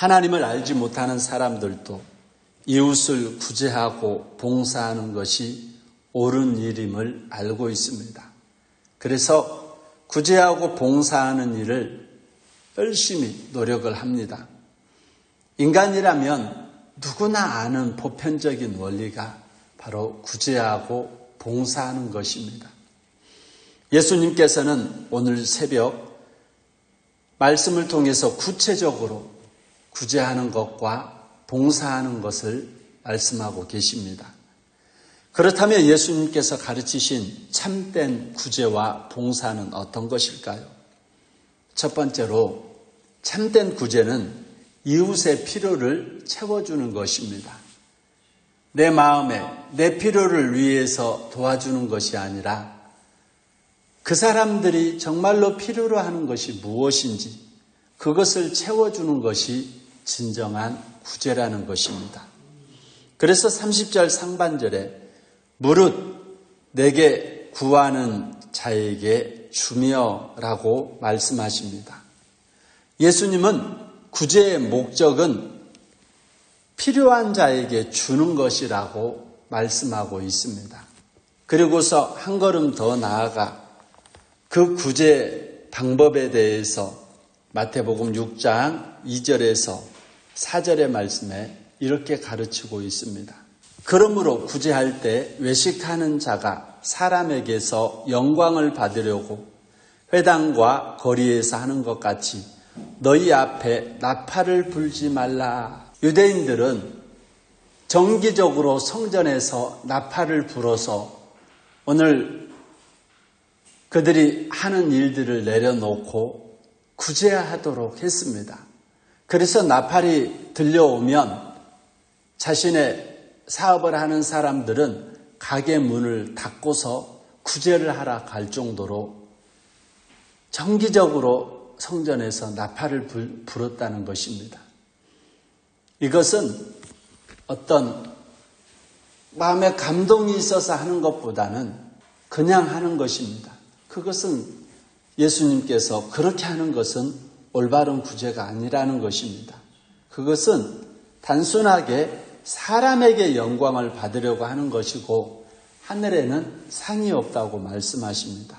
하나님을 알지 못하는 사람들도 이웃을 구제하고 봉사하는 것이 옳은 일임을 알고 있습니다. 그래서 구제하고 봉사하는 일을 열심히 노력을 합니다. 인간이라면 누구나 아는 보편적인 원리가 바로 구제하고 봉사하는 것입니다. 예수님께서는 오늘 새벽 말씀을 통해서 구체적으로 구제하는 것과 봉사하는 것을 말씀하고 계십니다. 그렇다면 예수님께서 가르치신 참된 구제와 봉사는 어떤 것일까요? 첫 번째로 참된 구제는 이웃의 필요를 채워주는 것입니다. 내 마음에 내 필요를 위해서 도와주는 것이 아니라 그 사람들이 정말로 필요로 하는 것이 무엇인지 그것을 채워주는 것이 진정한 구제라는 것입니다. 그래서 30절 상반절에 무릇 내게 구하는 자에게 주며라고 말씀하십니다. 예수님은 구제의 목적은 필요한 자에게 주는 것이라고 말씀하고 있습니다. 그리고서 한 걸음 더 나아가 그 구제 방법에 대해서 마태복음 6장 2절에서 4절의 말씀에 이렇게 가르치고 있습니다. 그러므로 구제할 때 외식하는 자가 사람에게서 영광을 받으려고 회당과 거리에서 하는 것 같이 너희 앞에 나팔을 불지 말라. 유대인들은 정기적으로 성전에서 나팔을 불어서 오늘 그들이 하는 일들을 내려놓고 구제하도록 했습니다. 그래서 나팔이 들려오면 자신의 사업을 하는 사람들은 가게 문을 닫고서 구제를 하러 갈 정도로 정기적으로 성전에서 나팔을 불었다는 것입니다. 이것은 어떤 마음에 감동이 있어서 하는 것보다는 그냥 하는 것입니다. 그것은 예수님께서 그렇게 하는 것은 올바른 구제가 아니라는 것입니다. 그것은 단순하게 사람에게 영광을 받으려고 하는 것이고 하늘에는 상이 없다고 말씀하십니다.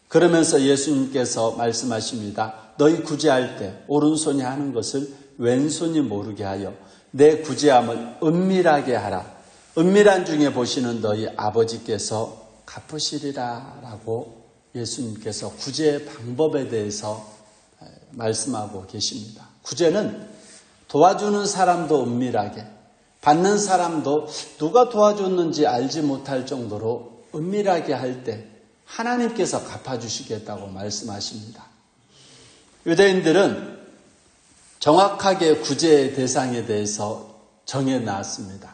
그러면서 예수님께서 말씀하십니다. 너희 구제할 때 오른손이 하는 것을 왼손이 모르게 하여 내 구제함을 은밀하게 하라. 은밀한 중에 보시는 너희 아버지께서 갚으시리라 라고 예수님께서 구제의 방법에 대해서 말씀하고 계십니다. 구제는 도와주는 사람도 은밀하게, 받는 사람도 누가 도와줬는지 알지 못할 정도로 은밀하게 할 때 하나님께서 갚아주시겠다고 말씀하십니다. 유대인들은 정확하게 구제의 대상에 대해서 정해놨습니다.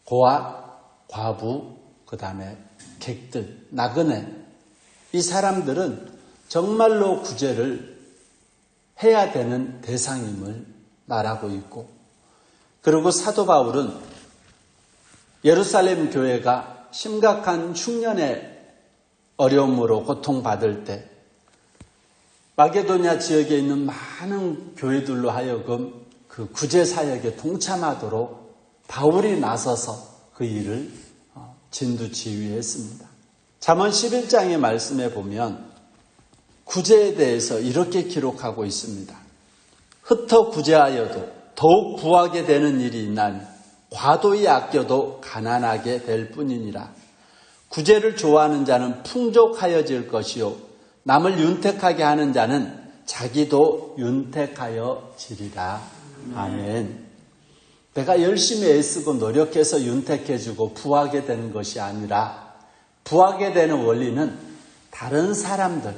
고아, 과부, 그 다음에 객들, 나그네, 이 사람들은 정말로 구제를 해야 되는 대상임을 말하고 있고, 그리고 사도 바울은 예루살렘 교회가 심각한 흉년의 어려움으로 고통받을 때 마게도냐 지역에 있는 많은 교회들로 하여금 그 구제 사역에 동참하도록 바울이 나서서 그 일을 진두지휘했습니다. 잠언 11장의 말씀에 보면 구제에 대해서 이렇게 기록하고 있습니다. 흩어 구제하여도 더욱 구하게 되는 일이 있나니 과도히 아껴도 가난하게 될 뿐이니라. 구제를 좋아하는 자는 풍족하여질 것이요 남을 윤택하게 하는 자는 자기도 윤택하여지리라. 아멘. 내가 열심히 애쓰고 노력해서 윤택해지고 부하게 되는 것이 아니라 부하게 되는 원리는 다른 사람들,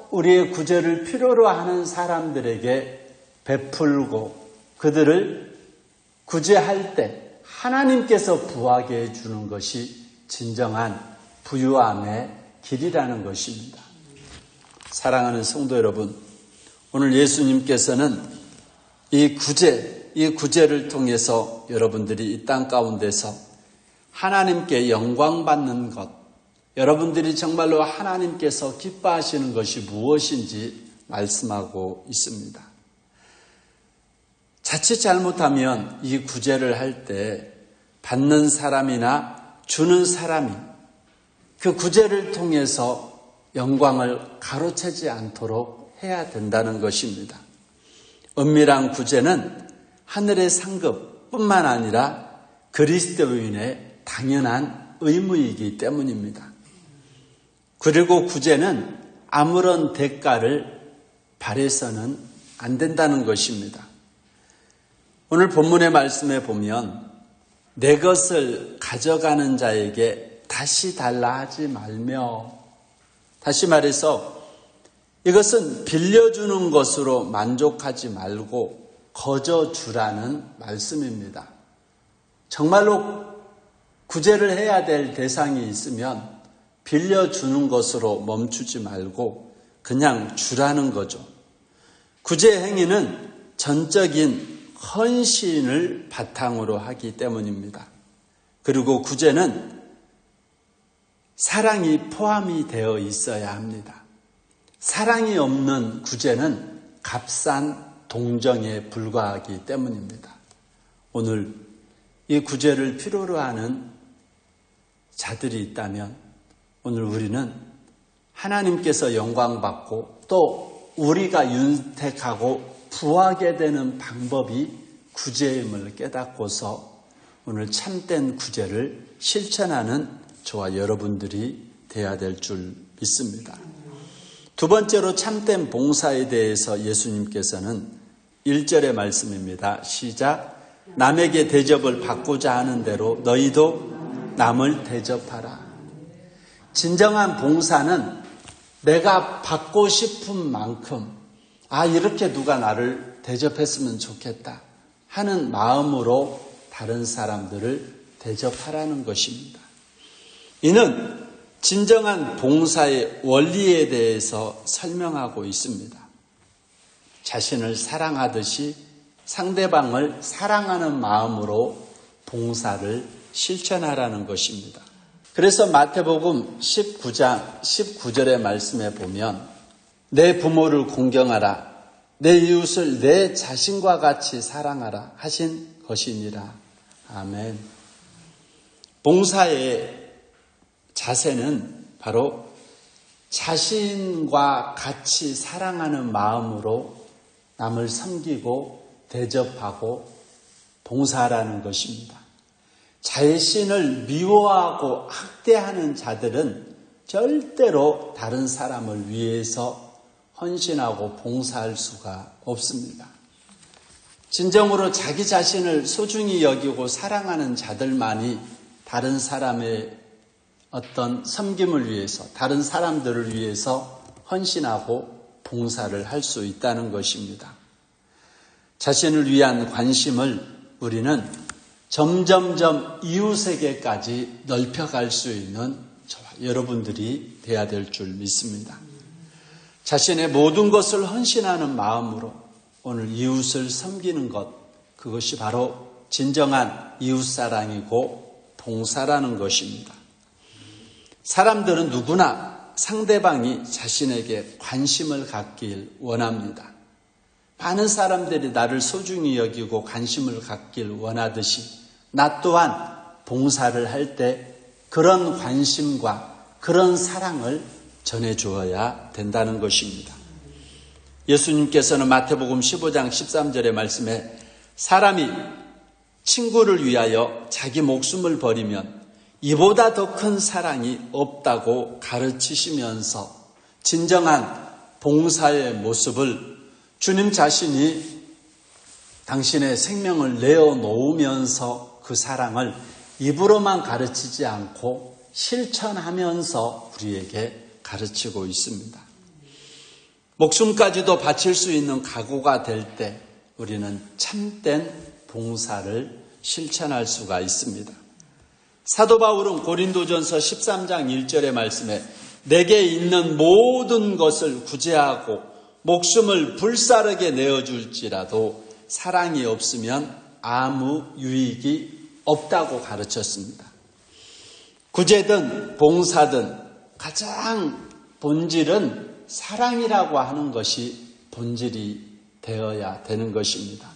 우리의 구제를 필요로 하는 사람들에게 베풀고 그들을 구제할 때 하나님께서 부하게 해주는 것이 진정한 부유함의 길이라는 것입니다. 사랑하는 성도 여러분, 오늘 예수님께서는 이 구제를 통해서 여러분들이 이 땅 가운데서 하나님께 영광 받는 것, 여러분들이 정말로 하나님께서 기뻐하시는 것이 무엇인지 말씀하고 있습니다. 자칫 잘못하면 이 구제를 할 때 받는 사람이나 주는 사람이 그 구제를 통해서 영광을 가로채지 않도록 해야 된다는 것입니다. 은밀한 구제는 하늘의 상급뿐만 아니라 그리스도인의 당연한 의무이기 때문입니다. 그리고 구제는 아무런 대가를 바래서는 안 된다는 것입니다. 오늘 본문의 말씀에 보면 내 것을 가져가는 자에게 다시 달라 하지 말며, 다시 말해서 이것은 빌려주는 것으로 만족하지 말고 거저 주라는 말씀입니다. 정말로 구제를 해야 될 대상이 있으면 빌려주는 것으로 멈추지 말고 그냥 주라는 거죠. 구제 행위는 전적인 헌신을 바탕으로 하기 때문입니다. 그리고 구제는 사랑이 포함이 되어 있어야 합니다. 사랑이 없는 구제는 값싼 동정에 불과하기 때문입니다. 오늘 이 구제를 필요로 하는 자들이 있다면 오늘 우리는 하나님께서 영광받고 또 우리가 윤택하고 부하게 되는 방법이 구제임을 깨닫고서 오늘 참된 구제를 실천하는 저와 여러분들이 되어야 될 줄 믿습니다. 두 번째로 참된 봉사에 대해서 예수님께서는 1절의 말씀입니다. 시작. 남에게 대접을 받고자 하는 대로 너희도 남을 대접하라. 진정한 봉사는 내가 받고 싶은 만큼 이렇게 누가 나를 대접했으면 좋겠다 하는 마음으로 다른 사람들을 대접하라는 것입니다. 이는 진정한 봉사의 원리에 대해서 설명하고 있습니다. 자신을 사랑하듯이 상대방을 사랑하는 마음으로 봉사를 실천하라는 것입니다. 그래서 마태복음 19장 19절의 말씀에 보면 내 부모를 공경하라, 내 이웃을 내 자신과 같이 사랑하라 하신 것이니라. 아멘. 봉사의 자세는 바로 자신과 같이 사랑하는 마음으로 남을 섬기고 대접하고 봉사하라는 것입니다. 자신을 미워하고 학대하는 자들은 절대로 다른 사람을 위해서 헌신하고 봉사할 수가 없습니다. 진정으로 자기 자신을 소중히 여기고 사랑하는 자들만이 다른 사람의 어떤 섬김을 위해서, 다른 사람들을 위해서 헌신하고 봉사를 할 수 있다는 것입니다. 자신을 위한 관심을 우리는 점점점 이웃에게까지 넓혀갈 수 있는 저와 여러분들이 돼야 될 줄 믿습니다. 자신의 모든 것을 헌신하는 마음으로 오늘 이웃을 섬기는 것, 그것이 바로 진정한 이웃사랑이고 봉사라는 것입니다. 사람들은 누구나 상대방이 자신에게 관심을 갖길 원합니다. 많은 사람들이 나를 소중히 여기고 관심을 갖길 원하듯이 나 또한 봉사를 할 때 그런 관심과 그런 사랑을 전해주어야 된다는 것입니다. 예수님께서는 마태복음 15장 13절의 말씀에 사람이 친구를 위하여 자기 목숨을 버리면 이보다 더 큰 사랑이 없다고 가르치시면서 진정한 봉사의 모습을 주님 자신이 당신의 생명을 내어놓으면서 그 사랑을 입으로만 가르치지 않고 실천하면서 우리에게 가르치고 있습니다. 목숨까지도 바칠 수 있는 각오가 될 때 우리는 참된 봉사를 실천할 수가 있습니다. 사도 바울은 고린도전서 13장 1절의 말씀에 내게 있는 모든 것을 구제하고 목숨을 불사르게 내어줄지라도 사랑이 없으면 아무 유익이 없다고 가르쳤습니다. 구제든 봉사든 가장 본질은 사랑이라고 하는 것이 본질이 되어야 되는 것입니다.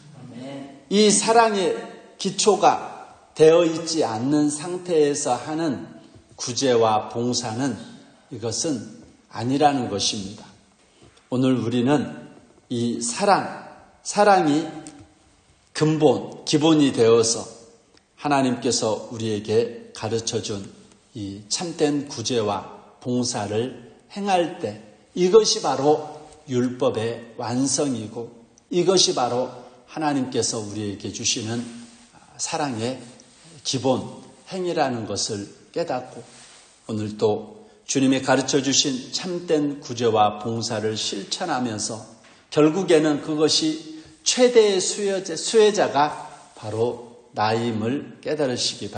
이 사랑의 기초가 되어 있지 않는 상태에서 하는 구제와 봉사는 이것은 아니라는 것입니다. 오늘 우리는 이 사랑이 근본, 기본이 되어서 하나님께서 우리에게 가르쳐준 이 참된 구제와 봉사를 행할 때 이것이 바로 율법의 완성이고 이것이 바로 하나님께서 우리에게 주시는 사랑의 기본 행위라는 것을 깨닫고 오늘 또 주님이 가르쳐 주신 참된 구제와 봉사를 실천하면서 결국에는 그것이 최대의 수혜자가 바로 나임을 깨달으시기 바랍니다.